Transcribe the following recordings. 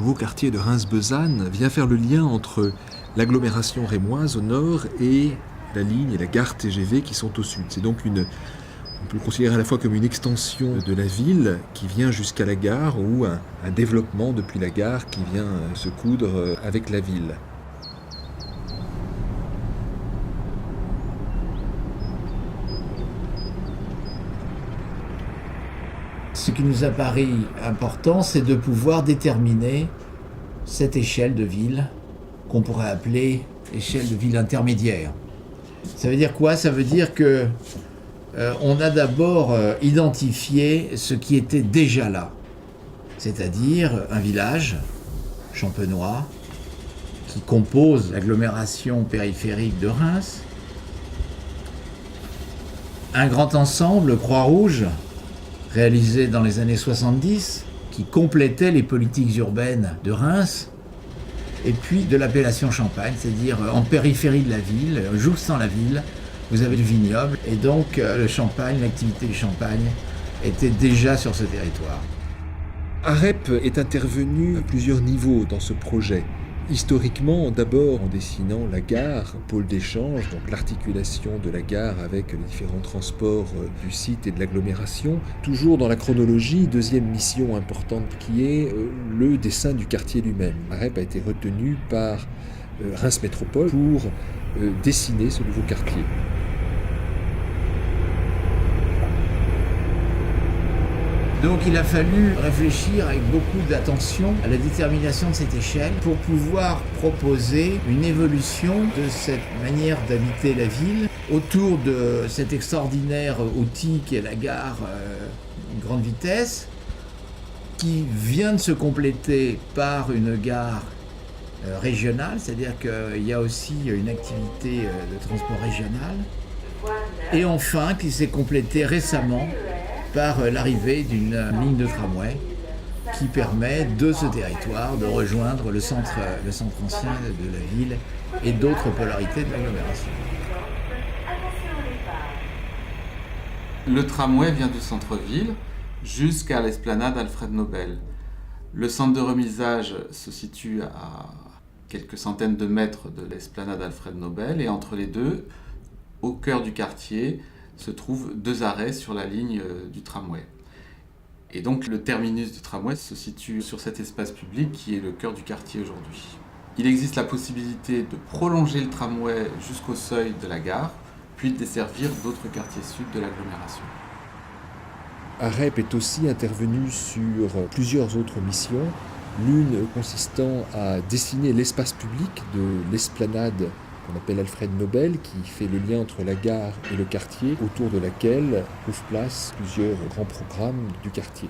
nouveau quartier de Reims-Besanne vient faire le lien entre l'agglomération rémoise au nord et la ligne et la gare TGV qui sont au sud. C'est donc on peut le considérer à la fois comme une extension de la ville qui vient jusqu'à la gare ou un développement depuis la gare qui vient se coudre avec la ville. Ce qui nous a paru important, c'est de pouvoir déterminer cette échelle de ville qu'on pourrait appeler échelle de ville intermédiaire. Ça veut dire quoi? Ça veut dire que on a d'abord identifié ce qui était déjà là, c'est-à-dire un village champenois qui compose l'agglomération périphérique de Reims, un grand ensemble Croix-Rouge réalisé dans les années 70 qui complétait les politiques urbaines de Reims, et puis de l'appellation Champagne, c'est-à-dire en périphérie de la ville, jouxtant la ville, vous avez le vignoble, et donc le champagne, l'activité du champagne était déjà sur ce territoire. AREP est intervenu à plusieurs niveaux dans ce projet. Historiquement, d'abord en dessinant la gare, pôle d'échange, donc l'articulation de la gare avec les différents transports du site et de l'agglomération. Toujours dans la chronologie, deuxième mission importante qui est le dessin du quartier lui-même. AREP a été retenu par Reims Métropole pour dessiner ce nouveau quartier. Donc il a fallu réfléchir avec beaucoup d'attention à la détermination de cette échelle pour pouvoir proposer une évolution de cette manière d'habiter la ville autour de cet extraordinaire outil qui est la gare grande vitesse, qui vient de se compléter par une gare régionale, c'est-à-dire qu'il y a aussi une activité de transport régional, et enfin qui s'est complétée récemment par l'arrivée d'une ligne de tramway qui permet de ce territoire de rejoindre le centre ancien de la ville et d'autres polarités de l'agglomération. Le tramway vient du centre-ville jusqu'à l'esplanade Alfred Nobel. Le centre de remisage se situe à quelques centaines de mètres de l'esplanade Alfred Nobel, et entre les deux, au cœur du quartier, se trouvent deux arrêts sur la ligne du tramway. Et donc le terminus du tramway se situe sur cet espace public qui est le cœur du quartier aujourd'hui. Il existe la possibilité de prolonger le tramway jusqu'au seuil de la gare, puis de desservir d'autres quartiers sud de l'agglomération. AREP est aussi intervenu sur plusieurs autres missions, l'une consistant à dessiner l'espace public de l'esplanade qu'on appelle Alfred Nobel, qui fait le lien entre la gare et le quartier, autour de laquelle trouvent place plusieurs grands programmes du quartier.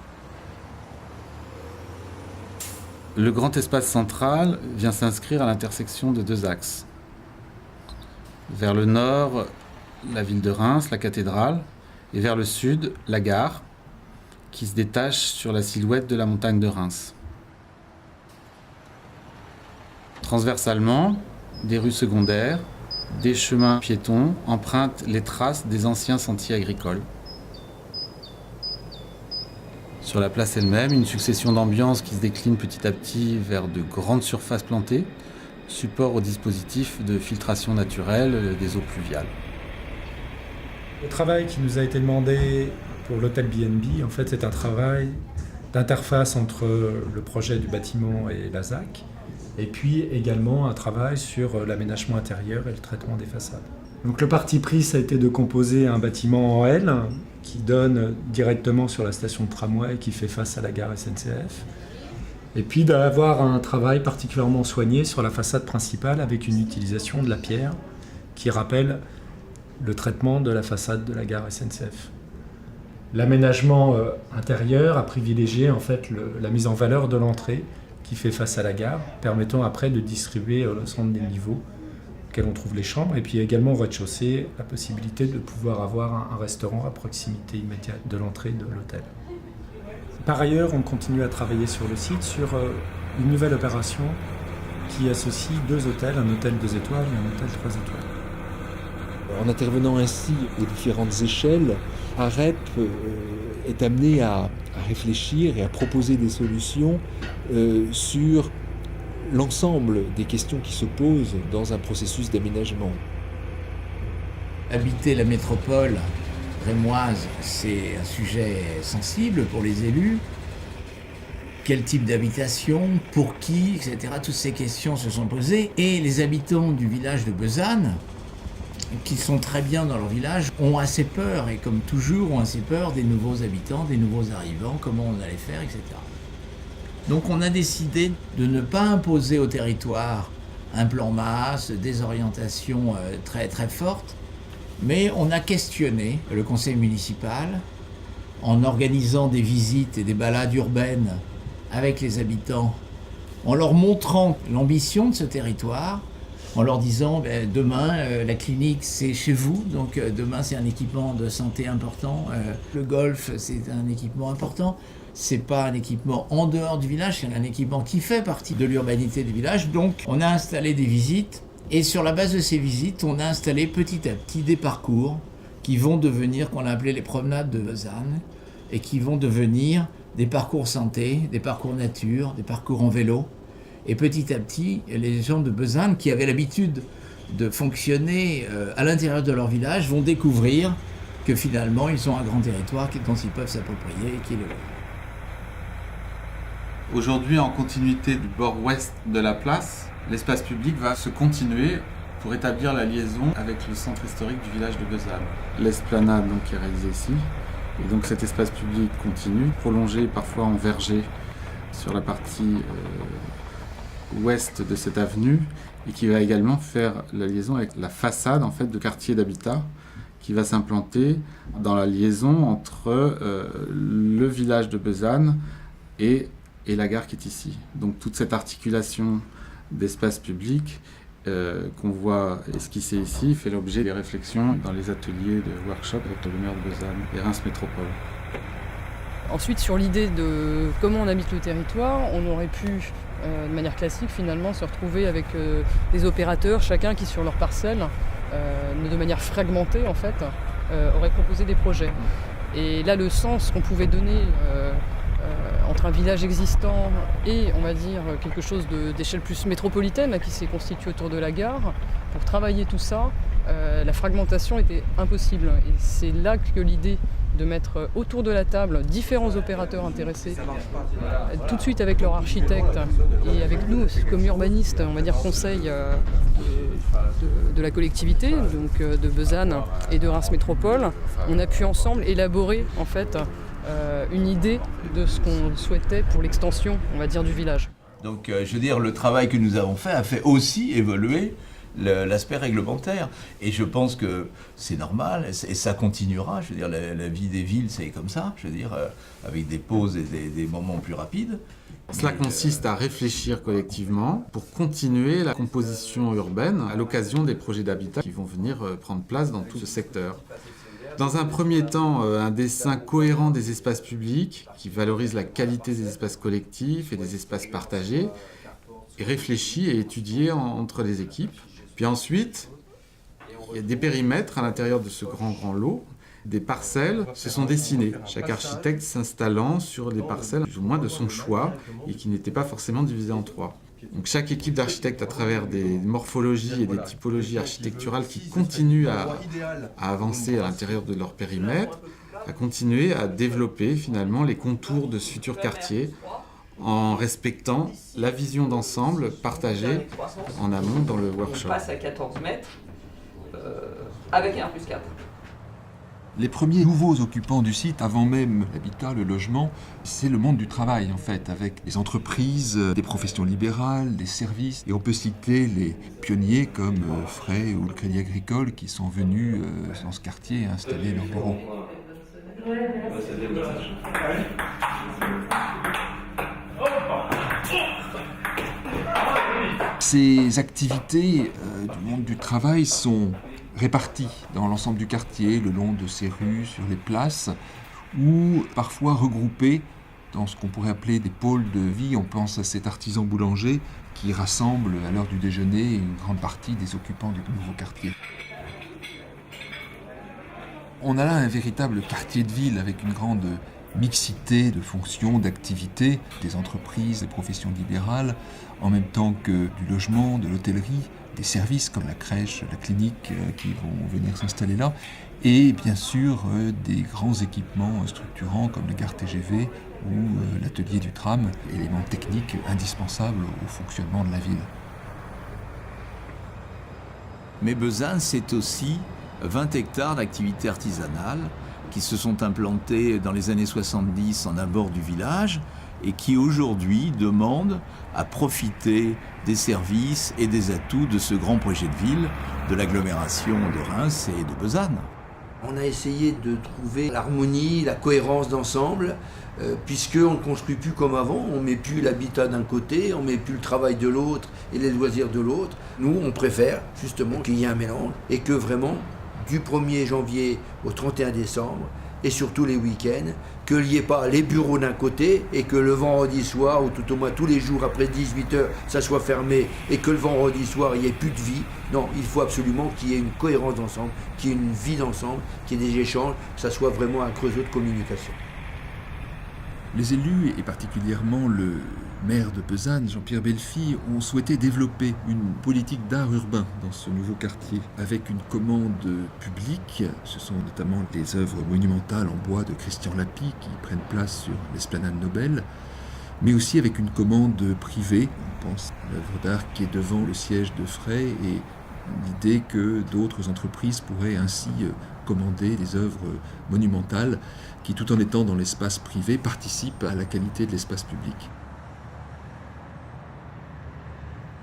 Le grand espace central vient s'inscrire à l'intersection de deux axes. Vers le nord, la ville de Reims, la cathédrale, et vers le sud, la gare, qui se détache sur la silhouette de la montagne de Reims. Transversalement, des rues secondaires, des chemins piétons empruntent les traces des anciens sentiers agricoles. Sur la place elle-même, une succession d'ambiances qui se décline petit à petit vers de grandes surfaces plantées, support au dispositif de filtration naturelle des eaux pluviales. Le travail qui nous a été demandé pour l'hôtel B&B, en fait, c'est un travail d'interface entre le projet du bâtiment et la ZAC, et puis également un travail sur l'aménagement intérieur et le traitement des façades. Donc le parti pris, ça a été de composer un bâtiment en L qui donne directement sur la station de tramway qui fait face à la gare SNCF, et puis d'avoir un travail particulièrement soigné sur la façade principale avec une utilisation de la pierre qui rappelle le traitement de la façade de la gare SNCF. L'aménagement intérieur a privilégié en fait la mise en valeur de l'entrée qui fait face à la gare, permettant après de distribuer l'ensemble des niveaux auxquels on trouve les chambres, et puis également au rez-de-chaussée la possibilité de pouvoir avoir un restaurant à proximité immédiate de l'entrée de l'hôtel. Par ailleurs, on continue à travailler sur le site sur une nouvelle opération qui associe deux hôtels, un hôtel 2 étoiles et un hôtel 3 étoiles. En intervenant ainsi aux différentes échelles, AREP est amené à réfléchir et à proposer des solutions sur l'ensemble des questions qui se posent dans un processus d'aménagement. Habiter la métropole rémoise, c'est un sujet sensible pour les élus. Quel type d'habitation, pour qui, etc. Toutes ces questions se sont posées. Et les habitants du village de Besanne, qui sont très bien dans leur village, ont assez peur, et comme toujours, ont assez peur des nouveaux habitants, des nouveaux arrivants, comment on allait faire, etc. Donc on a décidé de ne pas imposer au territoire un plan masse, des orientations très très fortes, mais on a questionné le conseil municipal en organisant des visites et des balades urbaines avec les habitants, en leur montrant l'ambition de ce territoire, en leur disant demain la clinique c'est chez vous, donc demain c'est un équipement de santé important, le golf c'est un équipement important, c'est pas un équipement en dehors du village, c'est un équipement qui fait partie de l'urbanité du village. Donc on a installé des visites et sur la base de ces visites on a installé petit à petit des parcours qui vont devenir, qu'on a appelé les promenades de Besanne, et qui vont devenir des parcours santé, des parcours nature, des parcours en vélo. Et petit à petit, les gens de Besanne qui avaient l'habitude de fonctionner à l'intérieur de leur village vont découvrir que finalement ils ont un grand territoire dont ils peuvent s'approprier et qui est le leur. Aujourd'hui, en continuité du bord ouest de la place, l'espace public va se continuer pour établir la liaison avec le centre historique du village de Besanne. L'esplanade donc, est réalisée ici, et donc cet espace public continue, prolongé parfois en verger sur la partie ouest de cette avenue, et qui va également faire la liaison avec la façade en fait, de quartier d'habitat qui va s'implanter dans la liaison entre le village de Besanne et la gare qui est ici. Donc toute cette articulation d'espace public qu'on voit esquissée ici fait l'objet des réflexions dans les ateliers de workshop avec le maire de Besanne et Reims Métropole. Ensuite, sur l'idée de comment on habite le territoire, on aurait pu, de manière classique finalement, se retrouver avec des opérateurs, chacun qui sur leur parcelle, de manière fragmentée en fait, aurait proposé des projets. Et là, le sens qu'on pouvait donner entre un village existant et, on va dire, quelque chose d'échelle plus métropolitaine qui s'est constitué autour de la gare, pour travailler tout ça, la fragmentation était impossible. Et c'est là que l'idée de mettre autour de la table différents opérateurs intéressés, tout de suite avec leur architecte et avec nous comme urbanistes, on va dire conseil de la collectivité, donc de Besanne et de Reims Métropole, on a pu ensemble élaborer en fait une idée de ce qu'on souhaitait pour l'extension, on va dire, du village. Donc je veux dire, le travail que nous avons fait a fait aussi évoluer l'aspect réglementaire. Et je pense que c'est normal, et ça continuera. Je veux dire, la vie des villes, c'est comme ça, je veux dire, avec des pauses et des moments plus rapides. Cela consiste à réfléchir collectivement pour continuer la composition urbaine à l'occasion des projets d'habitat qui vont venir prendre place dans tout ce secteur. Dans un premier temps, un dessin cohérent des espaces publics qui valorise la qualité des espaces collectifs et des espaces partagés, et réfléchi et étudié entre les équipes. Puis ensuite, il y a des périmètres à l'intérieur de ce grand lot. Des parcelles se sont dessinées, chaque architecte s'installant sur des parcelles plus ou moins de son choix et qui n'étaient pas forcément divisées en trois. Donc chaque équipe d'architectes, à travers des morphologies et des typologies architecturales qui continuent à avancer à l'intérieur de leur périmètre, a continué à développer finalement les contours de ce futur quartier en respectant la vision d'ensemble partagée en amont dans le workshop. On passe à 14 mètres avec un 1+4. Les premiers nouveaux occupants du site, avant même l'habitat, le logement, c'est le monde du travail en fait, avec les entreprises, des professions libérales, des services. Et on peut citer les pionniers comme Frey ou le Crédit Agricole qui sont venus dans ce quartier installer leurs bureaux. Ces activités du monde du travail sont répartis dans l'ensemble du quartier, le long de ses rues, sur les places, ou parfois regroupés dans ce qu'on pourrait appeler des pôles de vie. On pense à cet artisan boulanger qui rassemble à l'heure du déjeuner une grande partie des occupants du nouveau quartier. On a là un véritable quartier de ville avec une grande mixité de fonctions, d'activités, des entreprises, des professions libérales, en même temps que du logement, de l'hôtellerie, des services comme la crèche, la clinique qui vont venir s'installer là, et bien sûr des grands équipements structurants comme les gares TGV ou l'atelier du tram, éléments techniques indispensables au fonctionnement de la ville. Mais Besançon, c'est aussi 20 hectares d'activités artisanales qui se sont implantés dans les années 70 en abord du village et qui aujourd'hui demandent à profiter des services et des atouts de ce grand projet de ville de l'agglomération de Reims et de Besançon. On a essayé de trouver l'harmonie, la cohérence d'ensemble, puisqu'on ne construit plus comme avant, on ne met plus l'habitat d'un côté, on ne met plus le travail de l'autre et les loisirs de l'autre. Nous, on préfère justement qu'il y ait un mélange et que vraiment, du 1er janvier au 31 décembre, et surtout les week-ends, qu'il n'y ait pas les bureaux d'un côté et que le vendredi soir, ou tout au moins tous les jours après 18h, ça soit fermé et que le vendredi soir, il n'y ait plus de vie. Non, il faut absolument qu'il y ait une cohérence d'ensemble, qu'il y ait une vie d'ensemble, qu'il y ait des échanges, que ça soit vraiment un creusot de communication. Les élus, et particulièrement le maire de Besançon, Jean-Pierre Bellefy, ont souhaité développer une politique d'art urbain dans ce nouveau quartier, avec une commande publique. Ce sont notamment les œuvres monumentales en bois de Christian Lapie qui prennent place sur l'esplanade Nobel, mais aussi avec une commande privée. On pense à l'œuvre d'art qui est devant le siège de Fray et l'idée que d'autres entreprises pourraient ainsi commander des œuvres monumentales qui, tout en étant dans l'espace privé, participent à la qualité de l'espace public.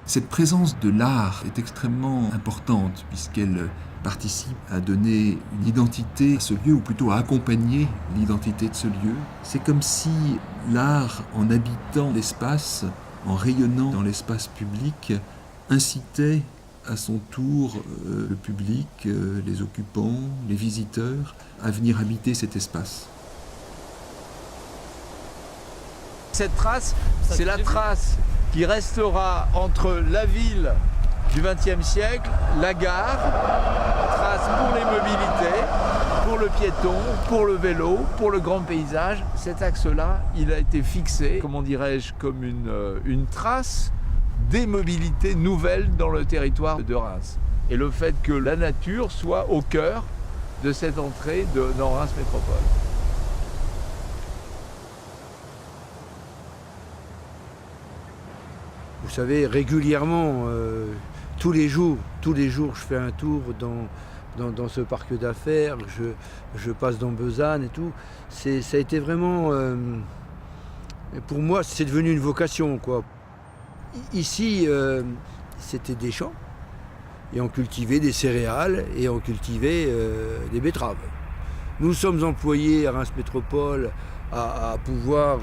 Cette présence de l'art est extrêmement importante puisqu'elle participe à donner une identité à ce lieu, ou plutôt à accompagner l'identité de ce lieu. C'est comme si l'art, en habitant l'espace, en rayonnant dans l'espace public, incitait à son tour le public, les occupants, les visiteurs, à venir habiter cet espace. Cette trace, c'est la trace qui restera entre la ville du XXe siècle, la gare, trace pour les mobilités, pour le piéton, pour le vélo, pour le grand paysage. Cet axe-là, il a été fixé, comment dirais-je, comme une trace des mobilités nouvelles dans le territoire de Reims. Et le fait que la nature soit au cœur de cette entrée dans Reims Métropole. Vous savez, régulièrement, tous les jours, je fais un tour dans ce parc d'affaires, je passe dans Besançon et tout. Ça a été vraiment, pour moi, c'est devenu une vocation, quoi. Ici, c'était des champs, et on cultivait des céréales, et on cultivait des betteraves. Nous sommes employés à Reims Métropole à pouvoir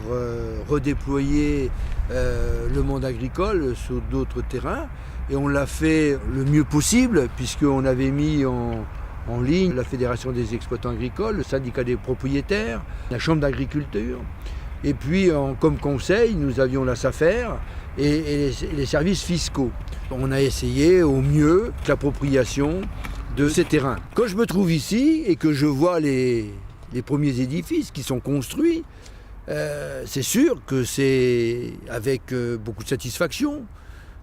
redéployer le monde agricole sur d'autres terrains, et on l'a fait le mieux possible, puisqu'on avait mis en ligne la Fédération des exploitants agricoles, le syndicat des propriétaires, la Chambre d'agriculture. Et puis, comme conseil, nous avions la SAFER et les services fiscaux. On a essayé au mieux l'appropriation de ces terrains. Quand je me trouve ici et que je vois les premiers édifices qui sont construits, c'est sûr que c'est avec beaucoup de satisfaction,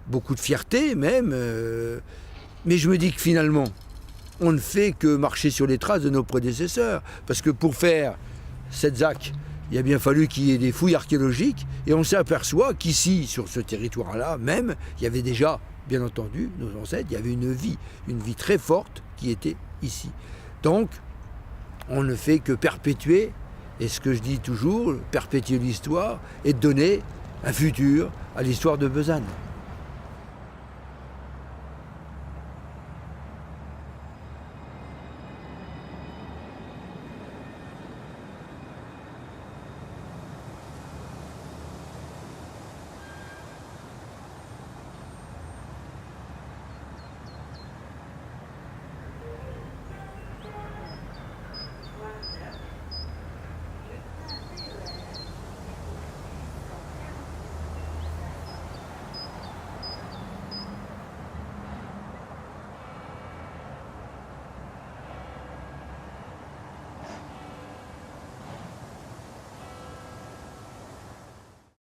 beaucoup de fierté même. Mais je me dis que finalement, on ne fait que marcher sur les traces de nos prédécesseurs. Parce que pour faire cette ZAC, il a bien fallu qu'il y ait des fouilles archéologiques, et on s'aperçoit qu'ici, sur ce territoire-là même, il y avait déjà, bien entendu, nos ancêtres, il y avait une vie très forte qui était ici. Donc, on ne fait que perpétuer, et ce que je dis toujours, perpétuer l'histoire et donner un futur à l'histoire de Besançon.